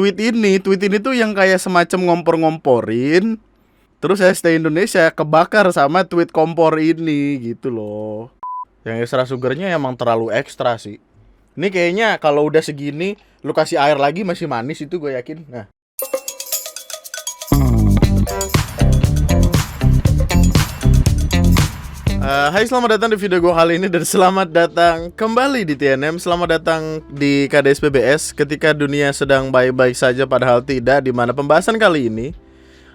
tweet ini tuh yang kayak semacam ngompor-ngomporin. Terus ST Indonesia kebakar sama tweet kompor ini gitu loh. Yang extra sugarnya emang terlalu ekstra sih. Ini kayaknya kalau udah segini lu kasih air lagi masih manis itu gue yakin. Nah. Hai, selamat datang di video gue kali ini dan selamat datang kembali di TNM. Selamat datang di KDS PBS ketika dunia sedang baik-baik saja padahal tidak, di mana pembahasan kali ini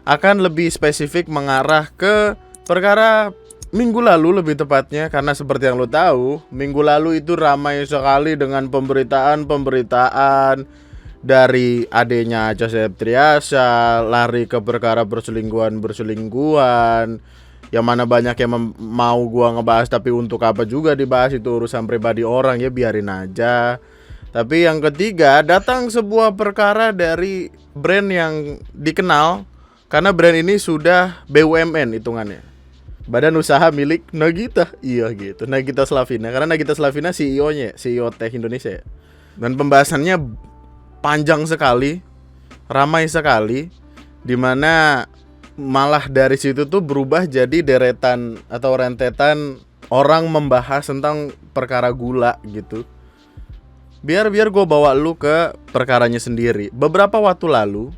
akan lebih spesifik mengarah ke perkara minggu lalu lebih tepatnya, karena seperti yang lo tahu, minggu lalu itu ramai sekali dengan pemberitaan dari adenya Acha Septriasa lari ke perkara berselingkuhan, yang mana banyak yang mau gua ngebahas, tapi untuk apa juga dibahas, itu urusan pribadi orang, ya biarin aja. Tapi yang ketiga, datang sebuah perkara dari brand yang dikenal, karena brand ini sudah BUMN hitungannya, badan usaha milik Nagita. Iya gitu, Nagita Slavina. Karena Nagita Slavina CEO Teh Indonesia ya. Dan pembahasannya panjang sekali, ramai sekali, dimana malah dari situ tuh berubah jadi deretan atau rentetan orang membahas tentang perkara gula gitu. Biar gue bawa lu ke perkaranya sendiri. Beberapa waktu lalu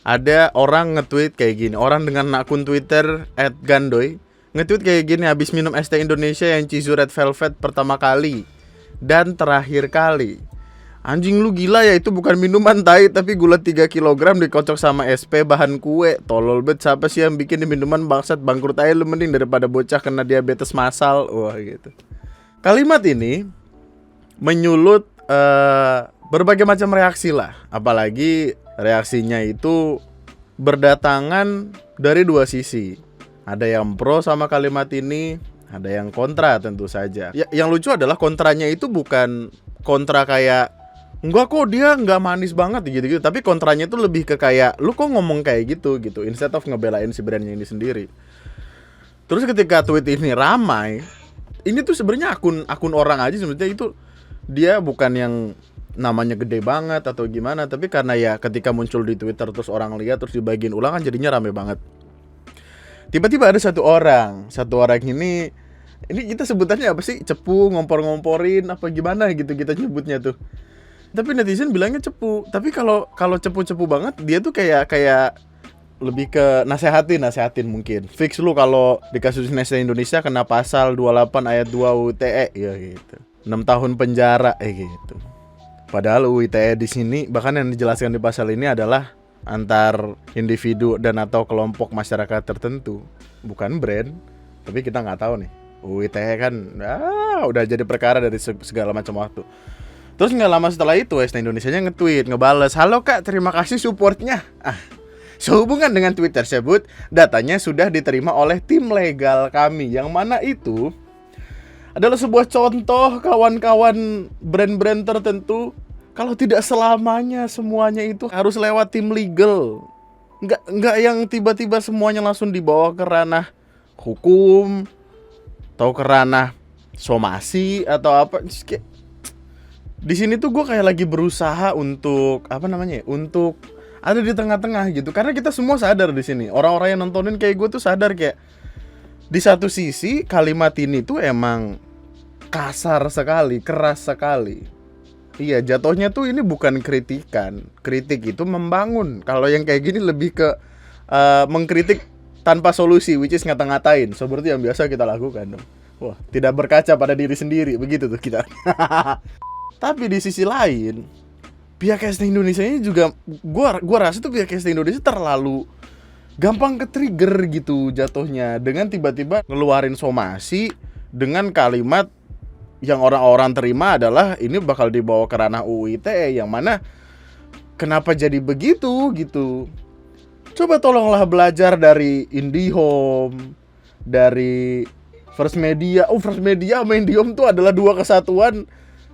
ada orang nge-tweet kayak gini. Orang dengan akun Twitter @gandoy nge-tweet kayak gini, habis minum ST Indonesia yang Chizu Red Velvet pertama kali dan terakhir kali. Anjing lu gila ya, itu bukan minuman tai, tapi gula 3 kg dikocok sama SP bahan kue. Tolol bet, siapa sih yang bikin minuman, bangsat, bangkrut aja lu mending daripada bocah kena diabetes massal. Wah gitu. Kalimat ini menyulut berbagai macam reaksi lah. Apalagi reaksinya itu berdatangan dari dua sisi. Ada yang pro sama kalimat ini, ada yang kontra tentu saja. Yang lucu adalah kontranya itu bukan kontra kayak enggak kok dia nggak manis banget gitu-gitu, tapi kontranya itu lebih ke kayak lu kok ngomong kayak gitu, instead of ngebelain si brandnya ini sendiri. Terus ketika tweet ini ramai, ini tuh sebenarnya akun orang aja sebenarnya, itu dia bukan yang namanya gede banget atau gimana, tapi karena ya ketika muncul di Twitter terus orang lihat terus dibagiin ulang kan jadinya rame banget. Tiba-tiba ada satu orang ini kita sebutannya apa sih, cepu, ngompor-ngomporin apa gimana gitu kita nyebutnya tuh. Tapi netizen bilangnya cepu. Tapi kalau cepu-cepu banget, dia tuh kayak lebih ke nasehatin mungkin. Fix lu kalau di kasus ST Indonesia kena pasal 28 ayat 2 UITE ya gitu. 6 tahun penjara gitu. Padahal UITE di sini bahkan yang dijelaskan di pasal ini adalah antar individu dan atau kelompok masyarakat tertentu, bukan brand. Tapi kita nggak tahu nih. UITE kan udah jadi perkara dari segala macam waktu. Terus nggak lama setelah itu ST Indonesia-nya nge-tweet, ngebales, "Halo Kak, terima kasih supportnya. Sehubungan dengan tweet tersebut, datanya sudah diterima oleh tim legal kami." Yang mana itu adalah sebuah contoh kawan-kawan brand-brand tertentu. Kalau tidak selamanya semuanya itu harus lewat tim legal. Nggak yang tiba-tiba semuanya langsung dibawa ke ranah hukum atau ke ranah somasi atau apa. Di sini tuh gue kayak lagi berusaha untuk untuk ada di tengah-tengah gitu, karena kita semua sadar di sini, orang-orang yang nontonin kayak gue tuh sadar kayak di satu sisi kalimat ini tuh emang kasar sekali, keras sekali. Iya, jatuhnya tuh ini bukan kritikan, kritik itu membangun. Kalau yang kayak gini lebih ke mengkritik tanpa solusi, which is ngata-ngatain, seperti yang biasa kita lakukan dong. Wah, tidak berkaca pada diri sendiri, begitu tuh kita. Tapi di sisi lain, pihak ST Indonesia ini juga, gua rasa tuh pihak ST Indonesia terlalu gampang ke-trigger gitu jatuhnya, dengan tiba-tiba ngeluarin somasi dengan kalimat yang orang-orang terima adalah ini bakal dibawa ke ranah UU ITE, yang mana kenapa jadi begitu gitu. Coba tolonglah belajar dari IndiHome, dari First Media. First Media sama IndiHome tuh adalah dua kesatuan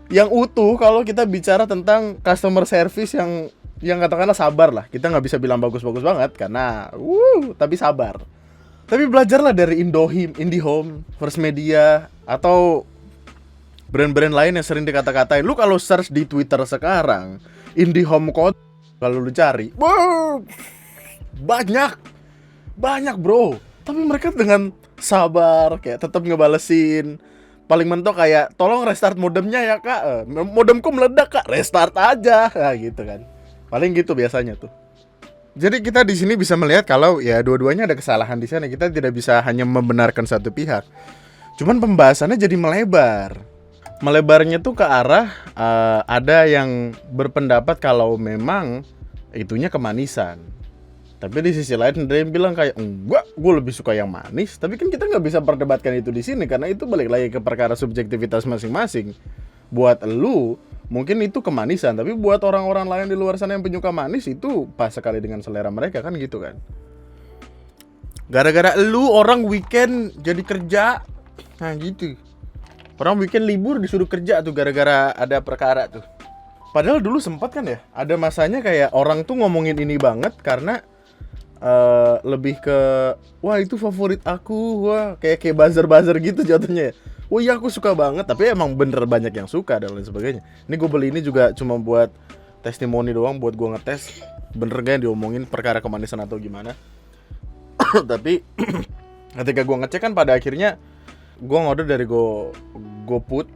yang utuh kalau kita bicara tentang customer service yang katakanlah sabar lah. Kita nggak bisa bilang bagus-bagus banget karena tapi sabar. Tapi belajarlah dari IndiHome, First Media, atau brand-brand lain yang sering dikata-katain. Lu kalau search di Twitter sekarang, IndiHome Kalau lu cari, wow, banyak bro. Tapi mereka dengan sabar kayak tetap ngebalesin. Paling mentok kayak tolong restart modemnya ya kak, modemku meledak kak, restart aja, nah, gitu kan. Paling gitu biasanya tuh. Jadi kita di sini bisa melihat kalau ya dua-duanya ada kesalahan di sana. Kita tidak bisa hanya membenarkan satu pihak. Cuman pembahasannya jadi melebar. Melebarnya tuh ke arah ada yang berpendapat kalau memang itunya kemanisan. Tapi di sisi lain ada yang bilang kayak enggak, gue lebih suka yang manis. Tapi kan kita nggak bisa perdebatkan itu di sini karena itu balik lagi ke perkara subjektivitas masing-masing. Buat lu mungkin itu kemanisan, tapi buat orang-orang lain di luar sana yang penyuka manis itu pas sekali dengan selera mereka kan gitu kan. Gara-gara lu orang weekend jadi kerja, nah gitu. Orang weekend libur disuruh kerja tuh gara-gara ada perkara tuh. Padahal dulu sempat kan ya, ada masanya kayak orang tuh ngomongin ini banget karena lebih ke wah itu favorit aku, wah kayak buzzer gitu jatuhnya ya. Wah iya aku suka banget, tapi emang bener banyak yang suka dan lain sebagainya. Ini gue beli ini juga cuma buat testimoni doang, buat gue ngetes bener gak yang diomongin perkara kemanisan atau gimana. Tapi ketika gue ngecek kan pada akhirnya gue ngorder dari GoFood.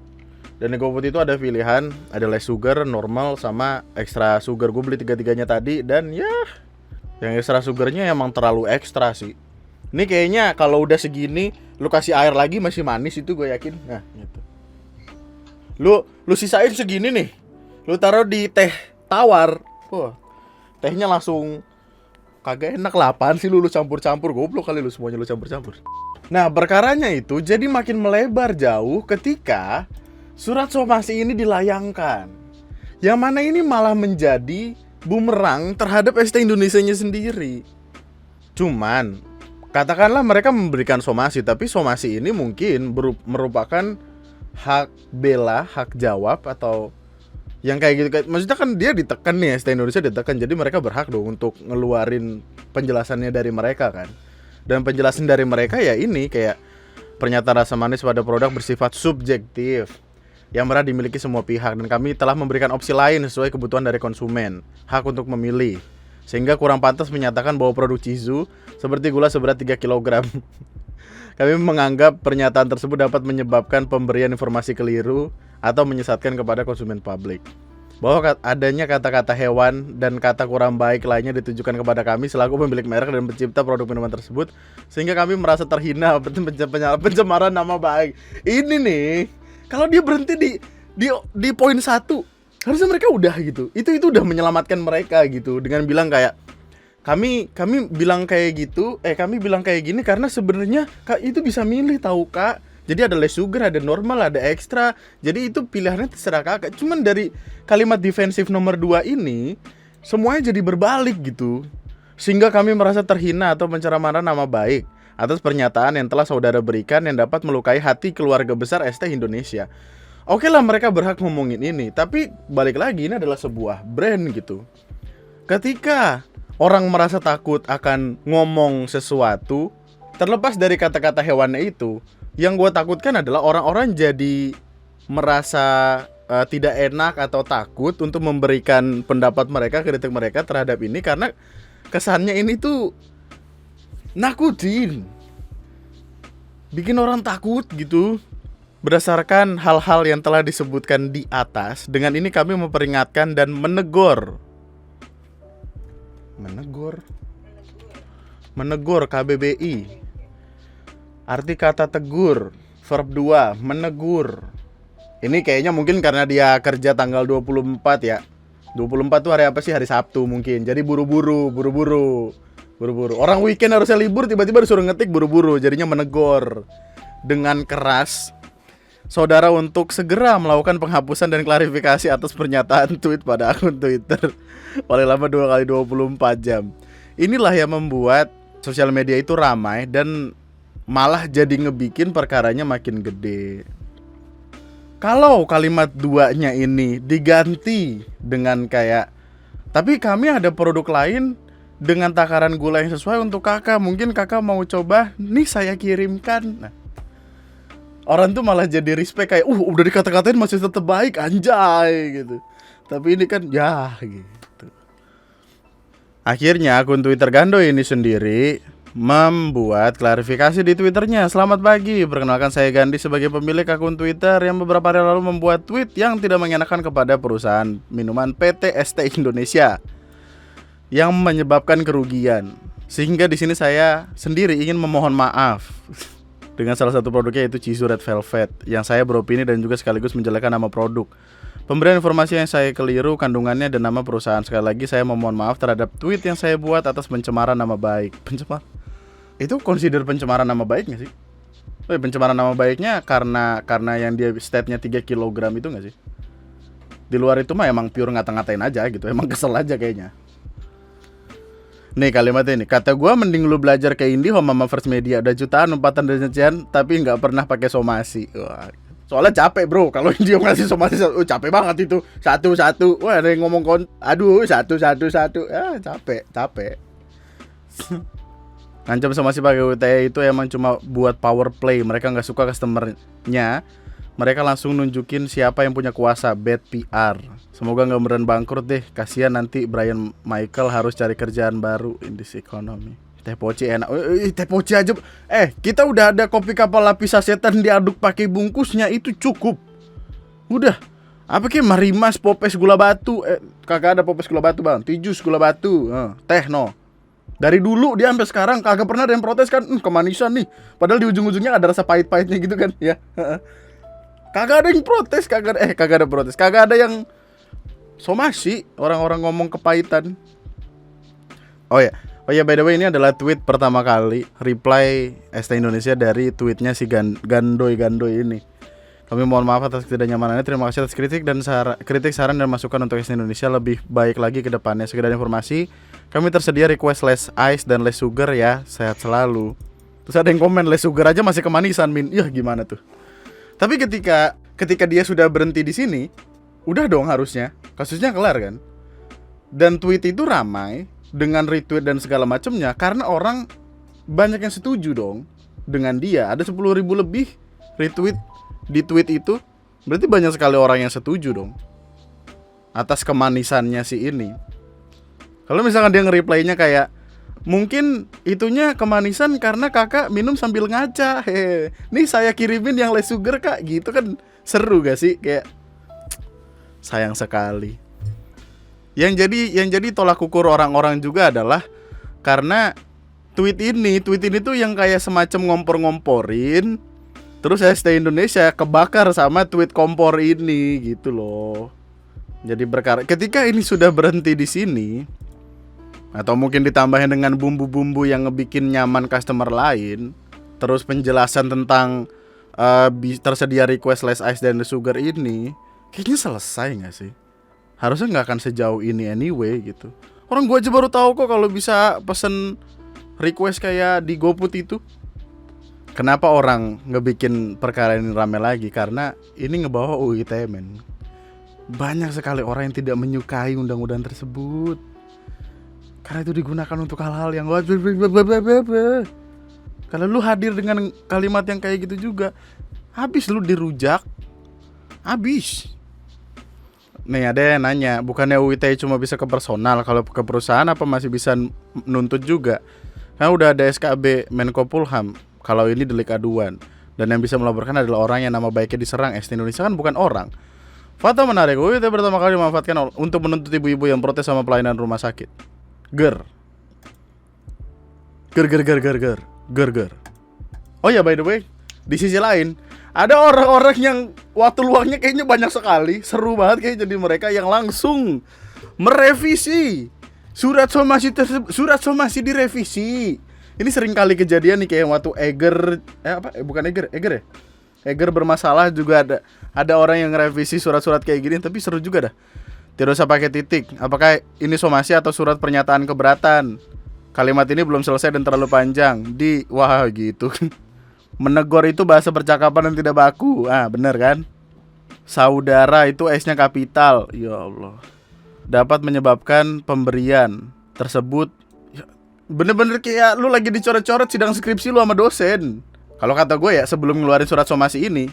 Dan di GoFood itu ada pilihan, ada less sugar, normal, sama extra sugar. Gue beli tiga-tiganya tadi dan ya yang extra sugarnya emang terlalu ekstra sih. Ini kayaknya kalau udah segini lu kasih air lagi masih manis itu gue yakin. Nah gitu. Lu sisain segini nih, lu taruh di teh tawar. Wah, tehnya langsung kagak enak. Lapan sih lu campur-campur. Goblok kali lu semuanya lu campur-campur. Nah perkaranya itu jadi makin melebar jauh ketika surat somasi ini dilayangkan. Yang mana ini malah menjadi bumerang terhadap ST Indonesianya sendiri. Cuman katakanlah mereka memberikan somasi, tapi somasi ini mungkin merupakan hak bela, hak jawab atau yang kayak gitu. Maksudnya kan dia ditekan nih, ST Indonesia ditekan, jadi mereka berhak dong untuk ngeluarin penjelasannya dari mereka kan. Dan penjelasan dari mereka ya ini kayak pernyataan rasa manis pada produk bersifat subjektif yang berhak dimiliki semua pihak, dan kami telah memberikan opsi lain sesuai kebutuhan dari konsumen, hak untuk memilih, sehingga kurang pantas menyatakan bahwa produk Chizu seperti gula seberat 3 kg. Kami menganggap pernyataan tersebut dapat menyebabkan pemberian informasi keliru atau menyesatkan kepada konsumen publik, bahwa adanya kata-kata hewan dan kata kurang baik lainnya ditujukan kepada kami selaku pemilik merek dan pencipta produk minuman tersebut, sehingga kami merasa terhina pencemaran nama baik. Ini nih, kalau dia berhenti di poin 1, harusnya mereka udah gitu. Itu udah menyelamatkan mereka gitu dengan bilang kayak kami bilang kayak gitu, kami bilang kayak gini karena sebenarnya Kak itu bisa milih tahu Kak. Jadi ada less sugar, ada normal, ada ekstra. Jadi itu pilihannya terserah Kakak. Cuman dari kalimat defensif nomor 2 ini semuanya jadi berbalik gitu. Sehingga kami merasa terhina atau mencemarkan nama baik atas pernyataan yang telah saudara berikan yang dapat melukai hati keluarga besar ST Indonesia. Oke lah mereka berhak ngomongin ini, tapi balik lagi ini adalah sebuah brand gitu. Ketika orang merasa takut akan ngomong sesuatu, terlepas dari kata-kata hewannya itu, yang gue takutkan adalah orang-orang jadi merasa tidak enak atau takut untuk memberikan pendapat mereka, kritik mereka terhadap ini karena kesannya ini tuh nakutin, bikin orang takut gitu. Berdasarkan hal-hal yang telah disebutkan di atas, dengan ini kami memperingatkan dan menegur KBBI. Arti kata tegur, verb 2, menegur. Ini kayaknya mungkin karena dia kerja tanggal 24 ya. 24 tuh hari apa sih? Hari Sabtu mungkin. Jadi buru-buru. Orang weekend harusnya libur, tiba-tiba disuruh ngetik buru-buru. Jadinya menegur dengan keras saudara untuk segera melakukan penghapusan dan klarifikasi atas pernyataan tweet pada akun Twitter paling lama 2 kali 24 jam. Inilah yang membuat sosial media itu ramai dan malah jadi ngebikin perkaranya makin gede. Kalau kalimat 2-nya ini diganti dengan kayak, tapi kami ada produk lain dengan takaran gula yang sesuai untuk kakak, mungkin kakak mau coba, nih saya kirimkan. Nah, orang tuh malah jadi respect kayak, udah dikata-katain masih tetap baik, anjay gitu. Tapi ini kan ya gitu. Akhirnya akun Twitter Gando ini sendiri membuat klarifikasi di Twitternya. Selamat pagi, perkenalkan saya Gandhi sebagai pemilik akun Twitter yang beberapa hari lalu membuat tweet yang tidak mengenakan kepada perusahaan minuman PT ST Indonesia yang menyebabkan kerugian. Sehingga di sini saya sendiri ingin memohon maaf dengan salah satu produknya, yaitu Cisu Red Velvet, yang saya beropini dan juga sekaligus menjelekkan nama produk. Pemberian informasi yang saya keliru kandungannya dan nama perusahaan. Sekali lagi saya memohon maaf terhadap tweet yang saya buat atas pencemaran nama baik. Pencemar? Itu consider pencemaran nama baik gak sih? Pencemaran nama baiknya karena yang dia state-nya 3 kg itu gak sih? Di luar itu mah emang pure ngata-ngatain aja gitu. Emang kesel aja kayaknya. Nih kalimatnya ini, kata gue mending lu belajar ke IndiHome sama First Media, udah jutaan umpatan dan sekian tapi nggak pernah pakai somasi. Wah, soalnya capek bro, kalau IndiHome ngasih somasi, capek banget itu satu-satu. Wah ada yang ngomong aduh satu-satu, capek. Ngancam somasi pakai UTE itu emang cuma buat power play, mereka nggak suka customernya. Mereka langsung nunjukin siapa yang punya kuasa, bad PR. Semoga gak beneran bangkrut deh. Kasian nanti Brian Michael harus cari kerjaan baru in this economy. Teh poci enak. Teh poci aja. Kita udah ada kopi kapal lapis sasetan diaduk pakai bungkusnya, itu cukup. Udah. Apa kayak Marimas, Popes gula batu. Kagak ada Popes gula batu bang. Tijus gula batu. Teh no. Dari dulu dia sampai sekarang kagak pernah ada yang protes kan. Kemanisan nih. Padahal di ujung-ujungnya ada rasa pahit-pahitnya gitu kan. Ya. Kagak ada yang protes, kagak ada yang somasi, orang-orang ngomong kepahitan. Oh ya, by the way ini adalah tweet pertama kali reply ST Indonesia dari tweetnya si Gandoy ini. Kami mohon maaf atas ketidaknyamanannya. Terima kasih atas kritik, saran dan masukan untuk ST Indonesia lebih baik lagi ke depannya. Sekedar informasi, kami tersedia request less ice dan less sugar ya. Sehat selalu. Terus ada yang komen less sugar aja masih kemanisan min. Yah gimana tuh? Tapi ketika dia sudah berhenti di sini, udah dong harusnya kasusnya kelar kan. Dan tweet itu ramai dengan retweet dan segala macamnya karena orang banyak yang setuju dong dengan dia. Ada 10.000 lebih retweet di tweet itu. Berarti banyak sekali orang yang setuju dong atas kemanisannya si ini. Kalau misalkan dia nge-reply-nya kayak, mungkin itunya kemanisan karena kakak minum sambil ngaca. Nih saya kirimin yang less sugar kak, gitu kan seru gak sih? Kayak sayang sekali. Yang jadi tolak ukur orang-orang juga adalah karena tweet ini tuh yang kayak semacam ngompor-ngomporin. Terus ST Indonesia kebakar sama tweet kompor ini gitu loh. Jadi ketika ini sudah berhenti di sini, atau mungkin ditambahin dengan bumbu-bumbu yang ngebikin nyaman customer lain, terus penjelasan tentang tersedia request less ice dan sugar ini, kayaknya selesai gak sih? Harusnya gak akan sejauh ini anyway gitu. Orang gua aja baru tahu kok kalau bisa pesen request kayak di GoFood itu. Kenapa orang ngebikin perkara ini rame lagi? Karena ini ngebawa UU ITE men. Banyak sekali orang yang tidak menyukai undang-undang tersebut karena itu digunakan untuk hal-hal yang kalau lu hadir dengan kalimat yang kayak gitu juga, habis lu dirujak. Habis. Nih ada yang nanya, bukannya UITE cuma bisa ke personal, kalau ke perusahaan apa masih bisa nuntut juga? Karena udah ada SKB Menko Polham kalau ini delik aduan. Dan yang bisa melaporkan adalah orang yang nama baiknya diserang. ST Indonesia kan bukan orang. Fakta menarik, UITE pertama kali dimanfaatkan untuk menuntut ibu-ibu yang protes sama pelayanan rumah sakit. Ger. Oh ya by the way, di sisi lain ada orang-orang yang waktu luangnya kayaknya banyak sekali. Seru banget kayaknya jadi mereka yang langsung merevisi surat somasi direvisi. Ini sering kali kejadian nih, kayak waktu Eger ya? Eger bermasalah juga ada orang yang ngerevisi surat-surat kayak gini, tapi seru juga dah. Tidak usah pakai titik. Apakah ini somasi atau surat pernyataan keberatan? Kalimat ini belum selesai dan terlalu panjang. Wah gitu. Menegur itu bahasa percakapan yang tidak baku. Bener kan? Saudara itu S-nya kapital. Ya Allah. Dapat menyebabkan pemberian tersebut bener-bener kayak lu lagi dicoret-coret sidang skripsi lu sama dosen. Kalau kata gue ya, sebelum ngeluarin surat somasi ini,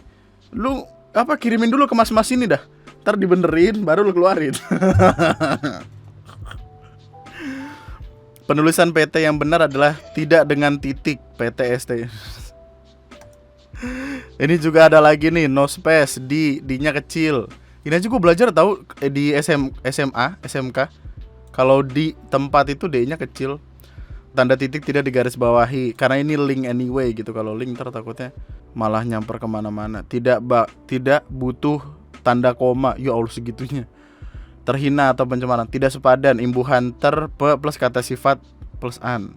lu kirimin dulu ke mas-mas ini dah. Ntar dibenerin baru lu keluarin. Penulisan PT yang benar adalah tidak dengan titik PTST. Ini juga ada lagi nih, no space, D-nya kecil. Ini aja gue belajar tahu di SMA, SMK. Kalau di tempat itu D-nya kecil. Tanda titik tidak digarisbawahi karena ini link anyway gitu. Kalau link ntar takutnya malah nyamper kemana-mana. Tidak butuh tanda koma. Ya Allah segitunya. Terhina atau pencemaran, tidak sepadan, imbuhan plus kata sifat plus an.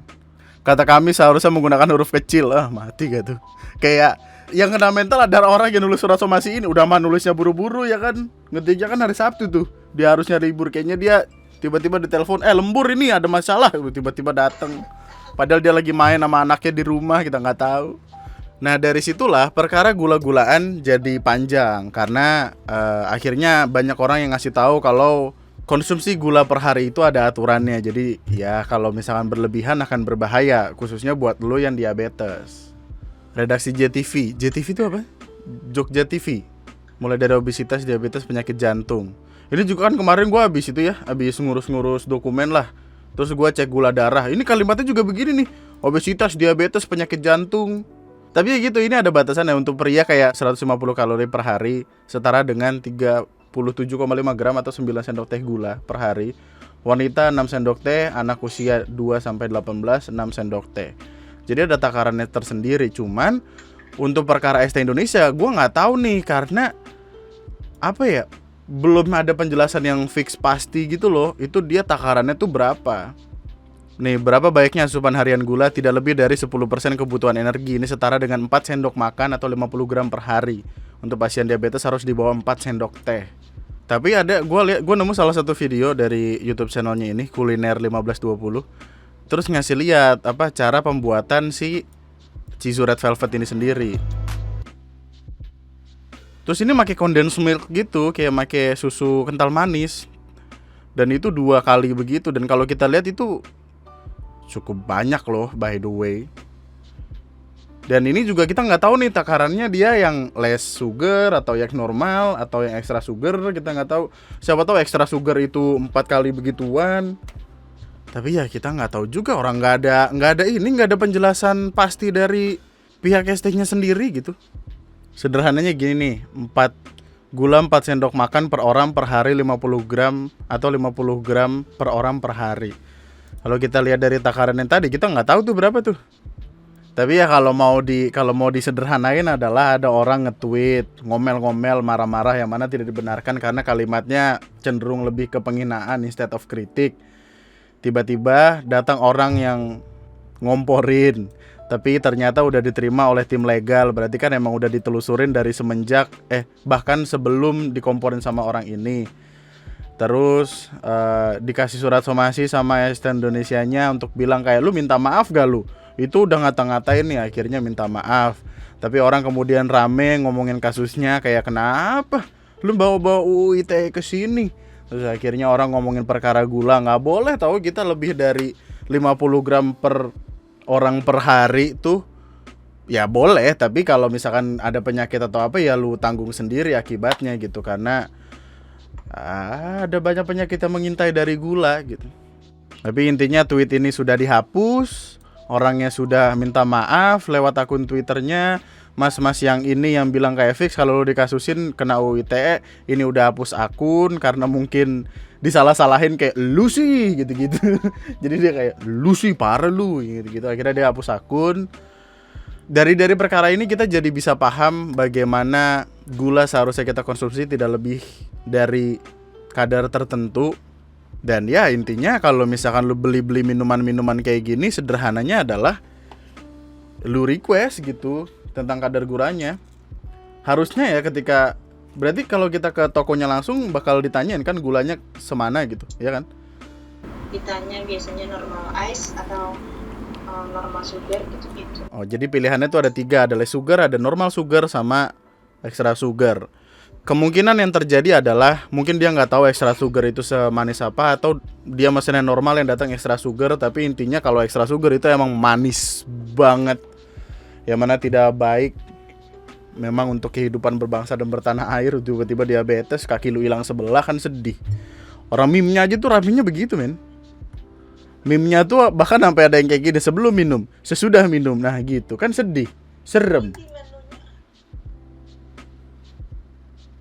Kata kami seharusnya menggunakan huruf kecil. Mati gak tuh. Kayak yang kena mental ada orang yang nulis surat somasi ini udah mah nulisnya buru-buru ya kan. Ngetiknya kan hari Sabtu tuh. Dia harusnya libur, kayaknya dia tiba-tiba ditelepon, lembur ini ada masalah, tiba-tiba datang. Padahal dia lagi main sama anaknya di rumah, kita nggak tahu. Nah dari situlah perkara gula-gulaan jadi panjang karena akhirnya banyak orang yang ngasih tahu kalau konsumsi gula per hari itu ada aturannya. Jadi ya kalau misalkan berlebihan akan berbahaya, khususnya buat lo yang diabetes. Redaksi JTV itu apa? Jogja TV. Mulai dari obesitas, diabetes, penyakit jantung. Ini juga kan kemarin gue habis ngurus-ngurus dokumen lah. Terus gue cek gula darah. Ini kalimatnya juga begini nih, obesitas, diabetes, penyakit jantung. Tapi ya gitu, ini ada batasannya. Untuk pria kayak 150 kalori per hari, setara dengan 37,5 gram atau 9 sendok teh gula per hari. Wanita 6 sendok teh, anak usia 2-18 6 sendok teh. Jadi ada takarannya tersendiri. Cuman untuk perkara ST Indonesia gue gak tahu nih, karena apa ya, belum ada penjelasan yang fix pasti gitu loh. Itu dia takarannya tuh berapa. Nih, berapa baiknya asupan harian gula? Tidak lebih dari 10% kebutuhan energi. Ini setara dengan 4 sendok makan atau 50 gram per hari. Untuk pasien diabetes harus di bawah 4 sendok teh. Tapi ada, gue nemu salah satu video dari YouTube channelnya ini, Kuliner 1520. Terus ngasih lihat apa cara pembuatan si Chizu Red Velvet ini sendiri. Terus ini pakai condensed milk gitu, kayak pakai susu kental manis. Dan itu 2 kali begitu. Dan kalau kita lihat itu cukup banyak loh, by the way. Dan ini juga kita nggak tahu nih takarannya dia yang less sugar atau yang normal atau yang extra sugar, kita nggak tahu. Siapa tahu extra sugar itu 4 kali begituan. Tapi ya kita nggak tahu juga, orang nggak ada penjelasan pasti dari pihak ST-nya sendiri gitu. Sederhananya gini nih, 4 gula 4 sendok makan per orang per hari 50 gram atau 50 gram per orang per hari. Kalau kita lihat dari takaran yang tadi, kita nggak tahu tuh berapa tuh. Tapi ya kalau mau disederhanain adalah ada orang nge-tweet, ngomel-ngomel, marah-marah yang mana tidak dibenarkan karena kalimatnya cenderung lebih ke penghinaan instead of kritik. Tiba-tiba datang orang yang ngomporin, tapi ternyata udah diterima oleh tim legal. Berarti kan emang udah ditelusurin dari semenjak bahkan sebelum dikomporin sama orang ini. Terus dikasih surat somasi sama ST Indonesianya untuk bilang kayak, lu minta maaf gak lu? Itu udah ngata-ngatain nih, akhirnya minta maaf. Tapi orang kemudian rame ngomongin kasusnya kayak, kenapa lu bawa-bawa UU ITE ke sini? Terus akhirnya orang ngomongin perkara gula. Gak boleh tahu, kita lebih dari 50 gram per orang per hari tuh ya boleh. Tapi kalau misalkan ada penyakit atau apa ya lu tanggung sendiri akibatnya gitu. Karena ada banyak penyakit yang mengintai dari gula gitu. Tapi intinya tweet ini sudah dihapus. Orangnya sudah minta maaf lewat akun Twitternya. Mas-mas yang ini yang bilang kayak fix kalau lu dikasusin kena UU ITE, ini udah hapus akun karena mungkin disalah-salahin kayak lu sih gitu-gitu. Jadi dia kayak lu sih parah lu gitu-gitu. Akhirnya dia hapus akun. Dari perkara ini kita jadi bisa paham bagaimana gula seharusnya kita konsumsi tidak lebih dari kadar tertentu. Dan ya intinya kalau misalkan lu beli minuman-minuman kayak gini, sederhananya adalah lu request gitu tentang kadar gulanya. Harusnya ya ketika, berarti kalau kita ke tokonya langsung bakal ditanyain kan gulanya semana gitu, ya kan? Ditanya biasanya normal ice atau normal sugar gitu-gitu. Oh, jadi pilihannya tuh ada 3, ada less sugar, ada normal sugar, sama extra sugar. Kemungkinan yang terjadi adalah mungkin dia nggak tahu extra sugar itu semanis apa, atau dia mesennya normal yang datang extra sugar. Tapi intinya kalau extra sugar itu emang manis banget, yang mana tidak baik memang untuk kehidupan berbangsa dan bertanah air. Tiba-tiba diabetes, kaki lu hilang sebelah kan sedih. Orang meme-nya aja tuh ramenya begitu men. Meme-nya tuh bahkan sampai ada yang kayak gini, sebelum minum, sesudah minum. Nah gitu kan, sedih, serem. Di menunya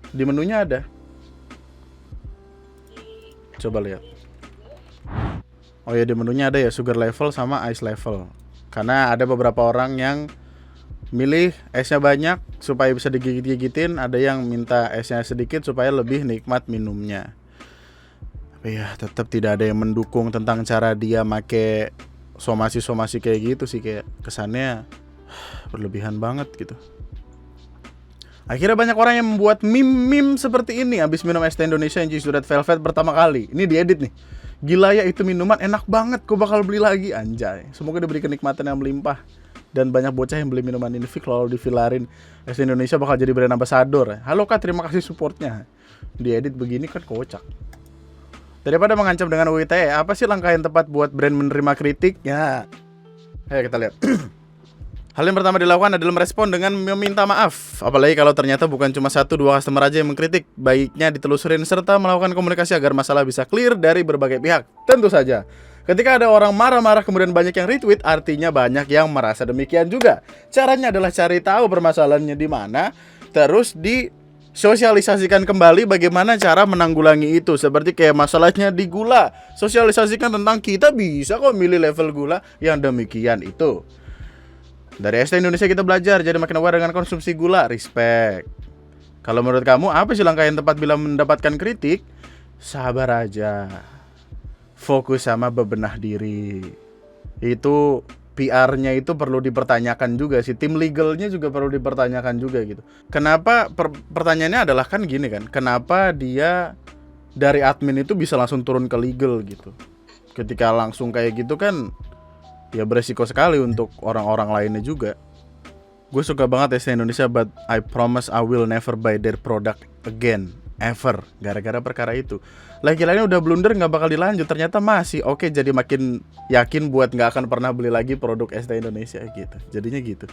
Di menunya ada, di coba lihat. Oh ya, di menunya ada ya sugar level sama ice level. Karena ada beberapa orang yang milih esnya banyak supaya bisa digigit-gigitin, ada yang minta esnya sedikit supaya lebih nikmat minumnya. Tapi ya tetap tidak ada yang mendukung tentang cara dia make somasi kayak gitu sih, kayak kesannya berlebihan banget gitu. Akhirnya banyak orang yang membuat meme seperti ini abis minum es teh Indonesia yang Cheese Red Velvet pertama kali. Ini diedit nih. Gila ya, itu minuman enak banget, gue bakal beli lagi, anjay. Semoga diberi kenikmatan yang melimpah dan banyak bocah yang beli minuman ini. Fik kalau divilarin es teh Indonesia bakal jadi brand ambassador. Halo Kak, terima kasih supportnya. Diedit begini kan kocak. Daripada mengancam dengan UITE, apa sih langkah yang tepat buat brand menerima kritik? Ya, ayo kita lihat. Hal yang pertama dilakukan adalah merespon dengan meminta maaf. Apalagi kalau ternyata bukan cuma 1-2 customer aja yang mengkritik. Baiknya ditelusurin serta melakukan komunikasi agar masalah bisa clear dari berbagai pihak. Tentu saja, ketika ada orang marah-marah kemudian banyak yang retweet, artinya banyak yang merasa demikian juga. Caranya adalah cari tahu permasalahannya di mana, terus disosialisasikan kembali bagaimana cara menanggulangi itu. Seperti kayak masalahnya di gula, sosialisasikan tentang kita bisa kok milih level gula yang demikian itu. Dari es teh Indonesia kita belajar jadi makin aware dengan konsumsi gula. Respect. Kalau menurut kamu apa sih langkah yang tepat bila mendapatkan kritik? Sabar aja, fokus sama bebenah diri. Itu PR-nya itu perlu dipertanyakan juga sih. Tim legalnya juga perlu dipertanyakan juga gitu. Kenapa pertanyaannya adalah kan gini kan, kenapa dia dari admin itu bisa langsung turun ke legal gitu. Ketika langsung kayak gitu kan ya beresiko sekali untuk orang-orang lainnya juga. Gue suka banget es teh Indonesia, but I promise I will never buy their product again, ever. Gara-gara perkara itu. Lagi-lagi udah blunder gak bakal dilanjut, ternyata masih oke, jadi makin yakin buat gak akan pernah beli lagi produk es teh Indonesia gitu. Jadinya gitu.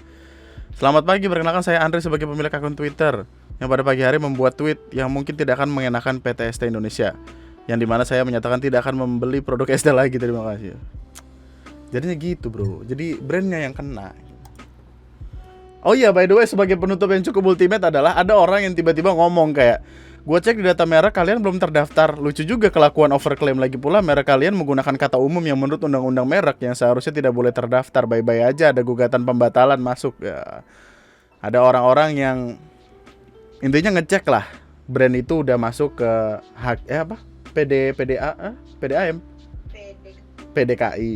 Selamat pagi, perkenalkan saya Andre sebagai pemilik akun Twitter yang pada pagi hari membuat tweet yang mungkin tidak akan mengenakan PT ST Indonesia, yang dimana saya menyatakan tidak akan membeli produk ST lagi. Terima kasih. Jadinya gitu bro, jadi brandnya yang kena. Oh iya, by the way, sebagai penutup yang cukup ultimate adalah ada orang yang tiba-tiba ngomong kayak, gue cek di data merek kalian belum terdaftar. Lucu juga kelakuan overclaim lagi pula merek kalian menggunakan kata umum yang menurut undang-undang merek yang seharusnya tidak boleh terdaftar. Bye-bye aja, ada gugatan pembatalan masuk ya. Ada orang-orang yang intinya ngecek lah brand itu udah masuk ke PDAM PDKI.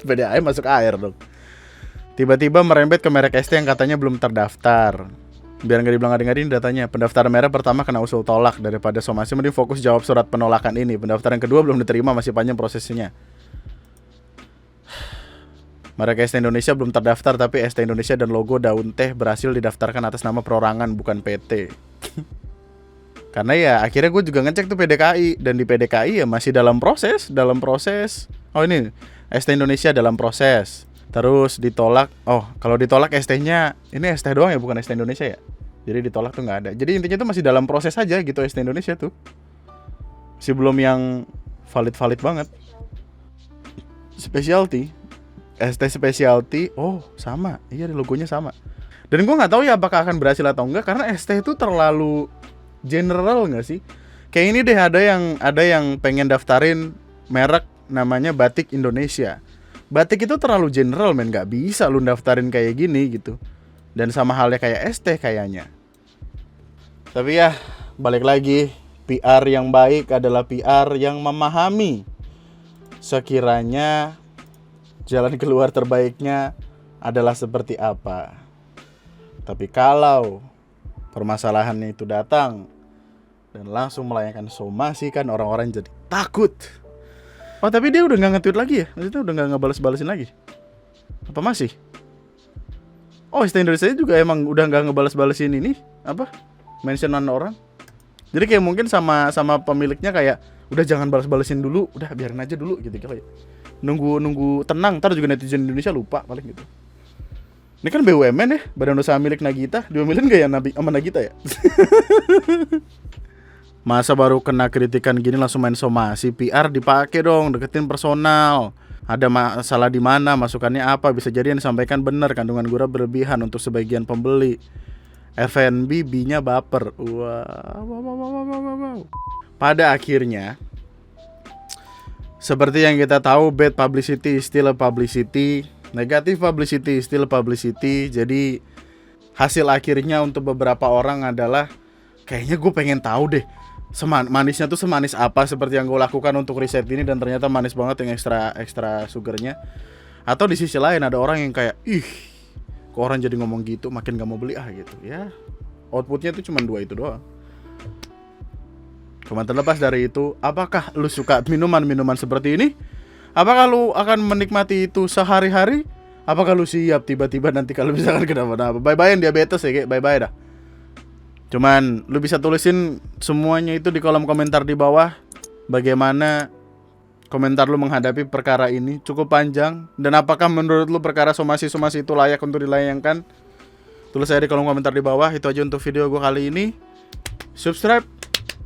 PDAM masuk air dong. Tiba-tiba merembet ke merek ST yang katanya belum terdaftar. Biar nggak dibilang ngadi-ngadi datanya. Pendaftaran merek pertama kena usul tolak. Daripada somasi mending fokus jawab surat penolakan ini. Pendaftaran kedua belum diterima, masih panjang prosesnya. Merek ST Indonesia belum terdaftar, tapi ST Indonesia dan logo daun teh berhasil didaftarkan atas nama perorangan bukan PT. Karena ya akhirnya gue juga ngecek tuh PDKI, dan di PDKI ya masih dalam proses. Oh ini ST Indonesia dalam proses. Terus ditolak. Oh kalau ditolak ST-nya ini ST doang ya, bukan ST Indonesia ya. Jadi ditolak tuh nggak ada. Jadi intinya tuh masih dalam proses aja gitu ST Indonesia tuh. Masih belum yang valid banget. Specialty, ST Specialty. Oh sama, iya logonya sama. Dan gue nggak tahu ya apakah akan berhasil atau enggak, karena ST itu terlalu general nggak sih? Kayak ini deh, ada yang pengen daftarin merek namanya Batik Indonesia. Batik itu terlalu general men, nggak bisa lu daftarin kayak gini gitu. Dan sama halnya kayak ST kayaknya. Tapi ya balik lagi, PR yang baik adalah PR yang memahami sekiranya jalan keluar terbaiknya adalah seperti apa. Tapi kalau permasalahannya itu datang dan langsung melayangkan somasi, kan orang-orang jadi takut. Oh tapi dia udah gak nge-tweet lagi ya? Maksudnya udah gak ngebales-balesin lagi? Apa masih? Oh ST Indonesia juga emang udah gak ngebales-balesin ini apa? Mentionan orang. Jadi kayak mungkin sama pemiliknya kayak udah jangan balas-balesin dulu, udah biarin aja dulu gitu kali. Nunggu tenang, ntar juga netizen Indonesia lupa paling gitu. Ini kan BUMN ya, Badan Usaha Milik Nagita. Diomelin gak ya sama Nagita ya? Masa baru kena kritikan gini langsung main somasi? PR dipakai dong, deketin personal. Ada masalah di mana, masukannya apa, bisa jadi yang disampaikan benar, kandungan gula berlebihan untuk sebagian pembeli. FNB B-nya baper. Wow. Pada akhirnya, seperti yang kita tahu, bad publicity is still a publicity, negative publicity is still publicity. Jadi hasil akhirnya untuk beberapa orang adalah, kayaknya gue pengen tahu deh manisnya tuh semanis apa seperti yang gue lakukan untuk riset ini, dan ternyata manis banget yang extra sugarnya. Atau di sisi lain ada orang yang kayak, ih, kok orang jadi ngomong gitu, makin gak mau beli gitu. Ya, outputnya tuh cuma 2 itu doang. Cuma terlepas dari itu, apakah lu suka minuman-minuman seperti ini? Apakah lu akan menikmati itu sehari-hari? Apakah lu siap tiba-tiba nanti kalau misalkan kenapa-napa? Bye-bye diabetes ya, kayak bye-bye dah. Cuman lu bisa tulisin semuanya itu di kolom komentar di bawah. Bagaimana komentar lu menghadapi perkara ini, cukup panjang. Dan apakah menurut lu perkara somasi-somasi itu layak untuk dilayangkan? Tulis aja di kolom komentar di bawah. Itu aja untuk video gue kali ini. Subscribe,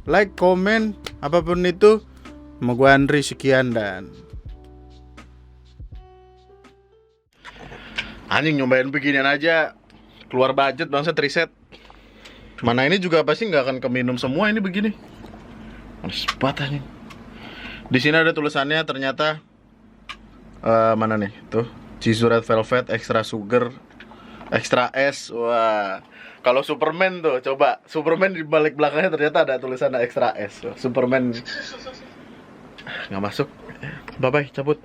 like, komen, apapun itu. Sama gue Andri, sekian dan anjing, nyobain beginian aja keluar budget bangsa riset. Mana ini juga pasti nggak akan keminum semua ini begini. Manis banget anjing. Di sini ada tulisannya ternyata mana nih? Tuh, Chizu Red Velvet extra sugar, extra es. Wah. Kalau Superman tuh, coba Superman di balik belakangnya ternyata ada tulisan extra es. Superman nggak masuk. Bye bye, cabut.